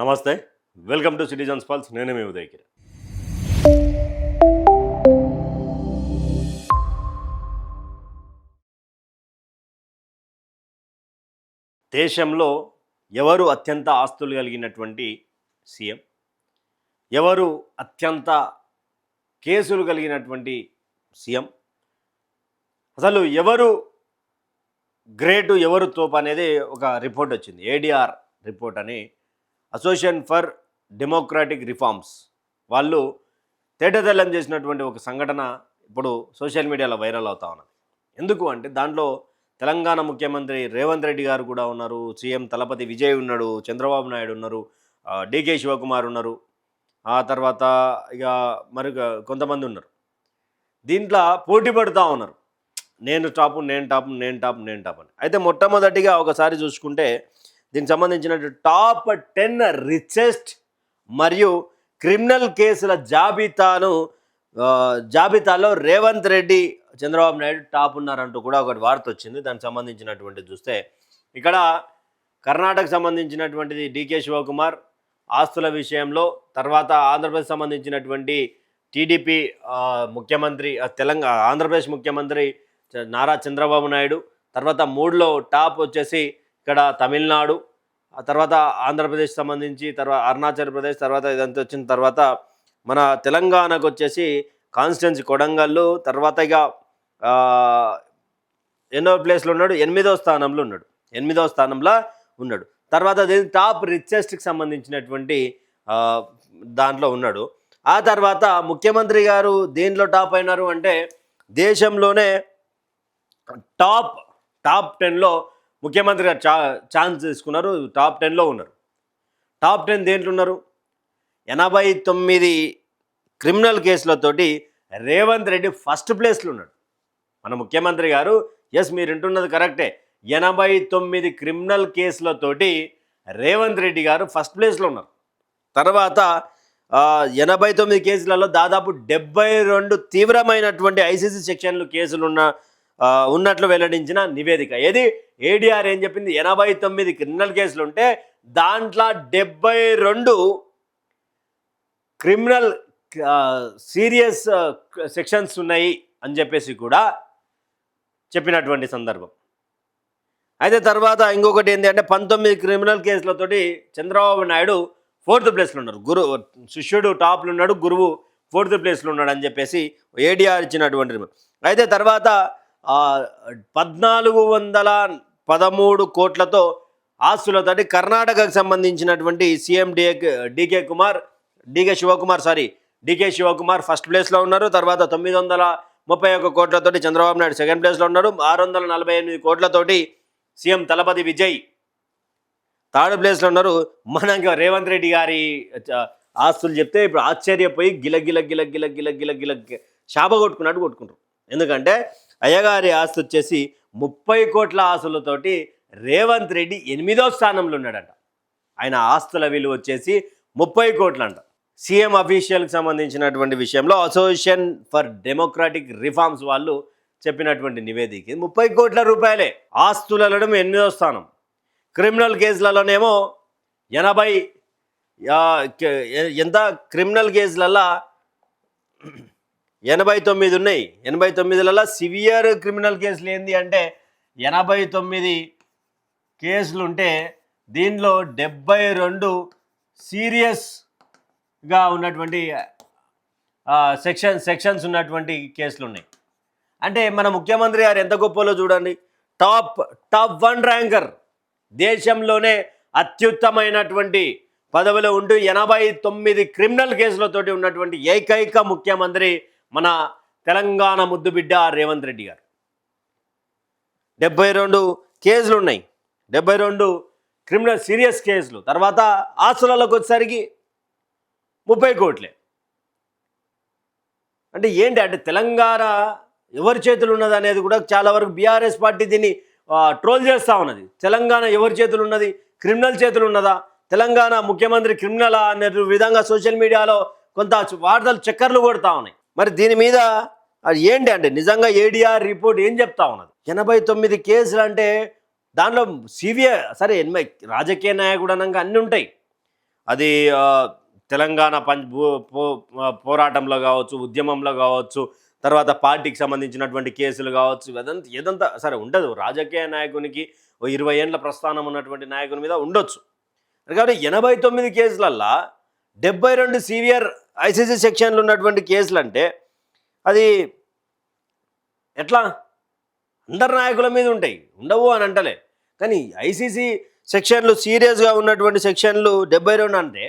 నమస్తే, welcome to citizens pulse. నేను మీ ఉదయ్. దేశంలో ఎవరు అత్యంత ఆస్తులు కలిగినటువంటి సీఎం, ఎవరు అత్యంత కేసులు కలిగినటువంటి సీఎం, అసలు ఎవరు గ్రేటు ఎవరు తోపు అనేది ఒక రిపోర్ట్ వచ్చింది. ఏడిఆర్ రిపోర్ట్ అని అసోసియేషన్ ఫర్ డెమోక్రాటిక్ రిఫార్మ్స్ వాళ్ళు తేటతెల్లం చేసినటువంటి ఒక సంఘటన ఇప్పుడు సోషల్ మీడియాలో వైరల్ అవుతా ఉన్నది. ఎందుకు అంటే దాంట్లో తెలంగాణ ముఖ్యమంత్రి రేవంత్ రెడ్డి గారు కూడా ఉన్నారు, సీఎం తలపతి విజయ్ ఉన్నాడు, చంద్రబాబు నాయుడు ఉన్నారు, డీకే శివకుమార్ ఉన్నారు, ఆ తర్వాత ఇక మరి కొంతమంది ఉన్నారు. దీంట్లో పోటీ పడుతూ ఉన్నారు, నేను టాపు నేను టాప్ నేను టాప్ నేను టాప్ అని. అయితే మొట్టమొదటిగా ఒకసారి చూసుకుంటే దీనికి సంబంధించిన టాప్ 10 రిచెస్ట్ మరియు క్రిమినల్ కేసుల జాబితాలో రేవంత్ రెడ్డి, చంద్రబాబు నాయుడు టాప్ ఉన్నారంటూ కూడా ఒకటి వార్త వచ్చింది. దానికి సంబంధించినటువంటిది చూస్తే ఇక్కడ కర్ణాటకకు సంబంధించినటువంటిది డీకే శివకుమార్ ఆస్తుల విషయంలో, తర్వాత ఆంధ్రప్రదేశ్ సంబంధించినటువంటి టీడీపీ ముఖ్యమంత్రి, ఆంధ్రప్రదేశ్ ముఖ్యమంత్రి నారా చంద్రబాబు నాయుడు, తర్వాత 3లో టాప్ వచ్చేసి ఇక్కడ తమిళనాడు, ఆ తర్వాత ఆంధ్రప్రదేశ్ సంబంధించి, తర్వాత అరుణాచల్ ప్రదేశ్, తర్వాత ఇదంతా వచ్చిన తర్వాత మన తెలంగాణకు వచ్చేసి కాన్స్టిట్యున్సీ కొడంగల్, తర్వాత ఇక ఎన్నో ప్లేస్లో ఉన్నాడు, 8వ స్థానంలో ఉన్నాడు. తర్వాత దీని టాప్ రిచెస్ట్కి సంబంధించినటువంటి దాంట్లో ఉన్నాడు. ఆ తర్వాత ముఖ్యమంత్రి గారు దేంట్లో టాప్ అయినారు అంటే దేశంలోనే టాప్ 10లో ముఖ్యమంత్రి గారు ఛాన్స్ తీసుకున్నారు, టాప్ 10లో ఉన్నారు. టాప్ 10 దేంట్లో ఉన్నారు? 89 క్రిమినల్ కేసులతోటి రేవంత్ రెడ్డి ఫస్ట్ ప్లేస్లో ఉన్నాడు. మన ముఖ్యమంత్రి గారు, ఎస్ మీరు వింటున్నది కరెక్టే, 89 క్రిమినల్ కేసులతోటి రేవంత్ రెడ్డి గారు ఫస్ట్ ప్లేస్లో ఉన్నారు. తర్వాత 89 కేసులలో దాదాపు 72 తీవ్రమైనటువంటి ఐసీసీ సెక్షన్లు కేసులు ఉన్నట్లు వెల్లడించిన నివేదిక. ఏది ఏడీఆర్ ఏం చెప్పింది? 89 క్రిమినల్ కేసులు ఉంటే దాంట్లో 72 క్రిమినల్ సీరియస్ సెక్షన్స్ ఉన్నాయి అని చెప్పేసి కూడా చెప్పినటువంటి సందర్భం. అయితే తర్వాత ఇంకొకటి ఏంటి అంటే 19 క్రిమినల్ కేసులతోటి చంద్రబాబు నాయుడు 4th ప్లేస్లో ఉన్నారు. శిష్యుడు టాప్లో ఉన్నాడు, గురువు 4th ప్లేస్లో ఉన్నాడు అని చెప్పేసి ఏడీఆర్ ఇచ్చినటువంటి. అయితే తర్వాత 1413 కోట్లతో ఆస్తులతోటి కర్ణాటకకు సంబంధించినటువంటి సీఎం డీకే శివకుమార్ ఫస్ట్ ప్లేస్లో ఉన్నారు. తర్వాత 931 కోట్లతోటి చంద్రబాబు నాయుడు సెకండ్ ప్లేస్లో ఉన్నారు. 648 కోట్లతోటి సీఎం తలపతి విజయ్ థర్డ్ ప్లేస్లో ఉన్నారు. మనకి రేవంత్ రెడ్డి గారి ఆస్తులు చెప్తే ఇప్పుడు ఆశ్చర్యపోయి గిల శాప కొట్టుకుంటారు. ఎందుకంటే అయ్యగారి ఆస్తి వచ్చేసి 30 కోట్ల ఆస్తులతోటి రేవంత్ రెడ్డి 8వ స్థానంలో ఉన్నాడంట. ఆయన ఆస్తుల విలువ వచ్చేసి 30 కోట్లంట. సీఎం అఫీషియల్కి సంబంధించినటువంటి విషయంలో అసోసియేషన్ ఫర్ డెమోక్రాటిక్ రిఫార్మ్స్ వాళ్ళు చెప్పినటువంటి నివేదిక 30 కోట్ల రూపాయలే. ఆస్తులలో 8వ స్థానం, క్రిమినల్ కేసులలోనేమో 80 ఎంత క్రిమినల్ కేసులలో 89 ఉన్నాయి. 89లలో సివియర్ క్రిమినల్ కేసులు ఏంది అంటే 89 కేసులు ఉంటే దీనిలో 72 సీరియస్గా ఉన్నటువంటి సెక్షన్స్ ఉన్నటువంటి కేసులు ఉన్నాయి. అంటే మన ముఖ్యమంత్రి గారు ఎంత గొప్పలో చూడండి. టాప్ 1 ర్యాంకర్, దేశంలోనే అత్యుత్తమైనటువంటి పదవిలో ఉంటూ 89 క్రిమినల్ కేసులతోటి ఉన్నటువంటి ఏకైక ముఖ్యమంత్రి మన తెలంగాణ ముద్దుబిడ్డ రేవంత్ రెడ్డి గారు. 72 కేసులు ఉన్నాయి, 72 క్రిమినల్ సీరియస్ కేసులు. తర్వాత ఆస్తులలోకి వచ్చేసరికి 30 కోట్లే. అంటే ఏంటి అంటే తెలంగాణ ఎవరి చేతులు ఉన్నది అనేది కూడా చాలా వరకు బీఆర్ఎస్ పార్టీ దీన్ని ట్రోల్ చేస్తూ ఉన్నది. తెలంగాణ ఎవరి చేతులు ఉన్నది? క్రిమినల్ చేతులు ఉన్నదా? తెలంగాణ ముఖ్యమంత్రి క్రిమినలా అనే విధంగా సోషల్ మీడియాలో కొంత వార్తలు చక్కర్లు కొడతా ఉన్నాయి. మరి దీని మీద ఏంటి అంటే నిజంగా ఏడీఆర్ రిపోర్ట్ ఏం చెప్తా ఉన్నది? 89 కేసులు అంటే దాంట్లో సరే రాజకీయ నాయకుడు అనగా అన్నీ ఉంటాయి. అది తెలంగాణ పోరాటంలో కావచ్చు, ఉద్యమంలో కావచ్చు, తర్వాత పార్టీకి సంబంధించినటువంటి కేసులు కావచ్చు, ఏదంతా సరే ఉండదు. రాజకీయ నాయకునికి 20 ఏండ్ల ప్రస్థానం ఉన్నటువంటి నాయకుని మీద ఉండొచ్చు. కాబట్టి 89 కేసులల్లా 72 సీనియర్ ఐసీసీ సెక్షన్లు ఉన్నటువంటి కేసులు అంటే అది ఎట్లా? అందరు నాయకుల మీద ఉంటాయి, ఉండవు అని అంటలే. కానీ ఐసీసీ సెక్షన్లు సీరియస్గా ఉన్నటువంటి సెక్షన్లు 72 అంటే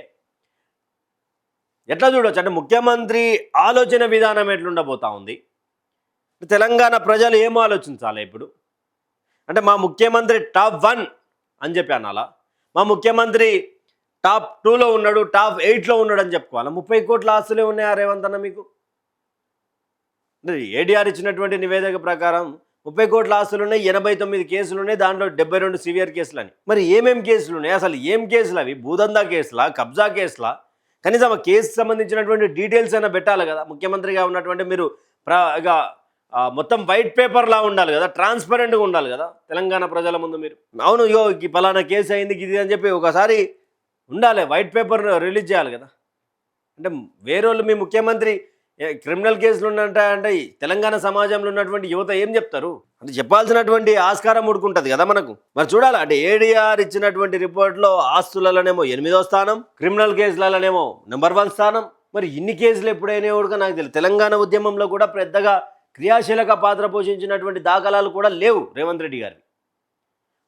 ఎట్లా చూడవచ్చు? అంటే ముఖ్యమంత్రి ఆలోచన విధానం ఎట్లుండబోతా ఉంది? తెలంగాణ ప్రజలు ఏం ఆలోచించాలి ఇప్పుడు? అంటే మా ముఖ్యమంత్రి టాప్ 1 అని చెప్పి అనాలా? మా ముఖ్యమంత్రి టాప్ 2లో ఉన్నాడు, టాప్ 8లో ఉన్నాడు అని చెప్పుకోవాలా? 30 కోట్ల ఆస్తులే ఉన్నాయా రేవంత్ అన్న మీకు? ఏడీఆర్ ఇచ్చినటువంటి నివేదిక ప్రకారం 30 కోట్ల ఆస్తులు ఉన్నాయి, 89 కేసులు ఉన్నాయి, దాంట్లో 72 సివియర్ కేసులు అని. మరి ఏమేం కేసులు ఉన్నాయి? అసలు ఏం కేసులు అవి? భూదందా కేసులా, కబ్జా కేసులా? కనీసం ఆ కేసు సంబంధించినటువంటి డీటెయిల్స్ అయినా పెట్టాలి కదా. ముఖ్యమంత్రిగా ఉన్నటువంటి మీరు ఇక మొత్తం వైట్ పేపర్లా ఉండాలి కదా, ట్రాన్స్పరెంట్గా ఉండాలి కదా తెలంగాణ ప్రజల ముందు. మీరు అవును ఇగో ఈ పలానా కేసు అయింది ఇది అని చెప్పి ఒకసారి ఉండాలి, వైట్ పేపర్ రిలీజ్ చేయాలి కదా. అంటే వేరేళ్ళు మీ ముఖ్యమంత్రి క్రిమినల్ కేసులు అంటే తెలంగాణ సమాజంలో ఉన్నటువంటి యువత ఏం చెప్తారు? అంటే చెప్పాల్సినటువంటి ఆస్కారం ఉడుకుంటుంది కదా మనకు. మరి చూడాలి. అంటే ఏడీఆర్ ఇచ్చినటువంటి రిపోర్ట్లో ఆస్తులలోనేమో 8వ స్థానం, క్రిమినల్ కేసులలోనేమో నెంబర్ 1 స్థానం. మరి ఇన్ని కేసులు ఎప్పుడైనా కూడా నాకు తెలియదు. తెలంగాణ ఉద్యమంలో కూడా పెద్దగా క్రియాశీలక పాత్ర పోషించినటువంటి దాఖలాలు కూడా లేవు రేవంత్ రెడ్డి గారి.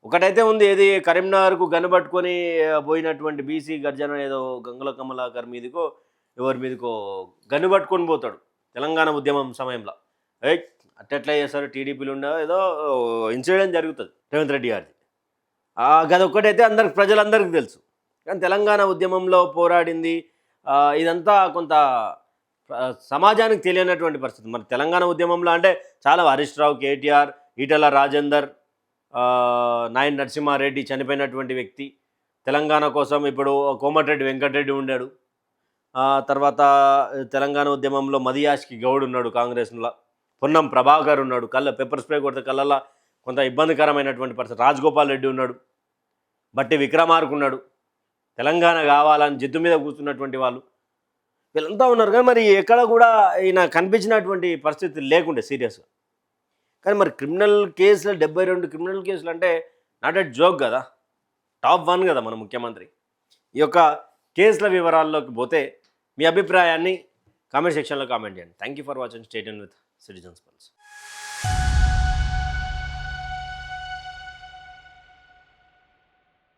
ఒకటైతే ఉంది, ఏది కరీంనగర్కు గనుబట్టుకొని పోయినటువంటి బీసీ గర్జన ఏదో గంగుల కమలాకర్ మీదకో ఎవరి మీదకో గన్ను పట్టుకొని పోతాడు తెలంగాణ ఉద్యమం సమయంలో. అట్టెట్లా చేస్తారు, టీడీపీలు ఉండే ఏదో ఇన్సిడెంట్ జరుగుతుంది రేవంత్ రెడ్డి గారిది. గదొక్కటైతే ప్రజలందరికీ తెలుసు. కానీ తెలంగాణ ఉద్యమంలో పోరాడింది ఇదంతా కొంత సమాజానికి తెలియనటువంటి పరిస్థితి. మరి తెలంగాణ ఉద్యమంలో అంటే చాలా హరీష్ రావు, కేటీఆర్, ఈటెల రాజేందర్, నాయన్ నరసింహారెడ్డి చనిపోయినటువంటి వ్యక్తి. తెలంగాణ కోసం ఇప్పుడు కోమటిరెడ్డి వెంకటరెడ్డి ఉన్నాడు. తర్వాత తెలంగాణ ఉద్యమంలో మదియాష్కి గౌడ్ ఉన్నాడు కాంగ్రెస్లో, పొన్నం ప్రభాకర్ ఉన్నాడు, పెప్పర్ స్ప్రే కొడితే కళ్ళల్లో కొంత ఇబ్బందికరమైనటువంటి పరిస్థితి. రాజగోపాల్ రెడ్డి ఉన్నాడు, బట్టి విక్రమార్క ఉన్నాడు. తెలంగాణ కావాలని జిద్దు మీద కూర్చున్నటువంటి వాళ్ళు వీళ్ళంతా ఉన్నారు. కానీ మరి ఎక్కడ కూడా ఈయన కనిపించినటువంటి పరిస్థితి లేకుండే సీరియస్గా. కానీ మరి క్రిమినల్ కేసులు 72 క్రిమినల్ కేసులు అంటే నాట్ ఎ జోక్ కదా, టాప్ 1 కదా మన ముఖ్యమంత్రి. ఈ యొక్క కేసుల వివరాల్లోకి పోతే మీ అభిప్రాయాన్ని కామెంట్ సెక్షన్లో కామెంట్ చేయండి. Thank you for watching. Stay tuned with citizens pulse.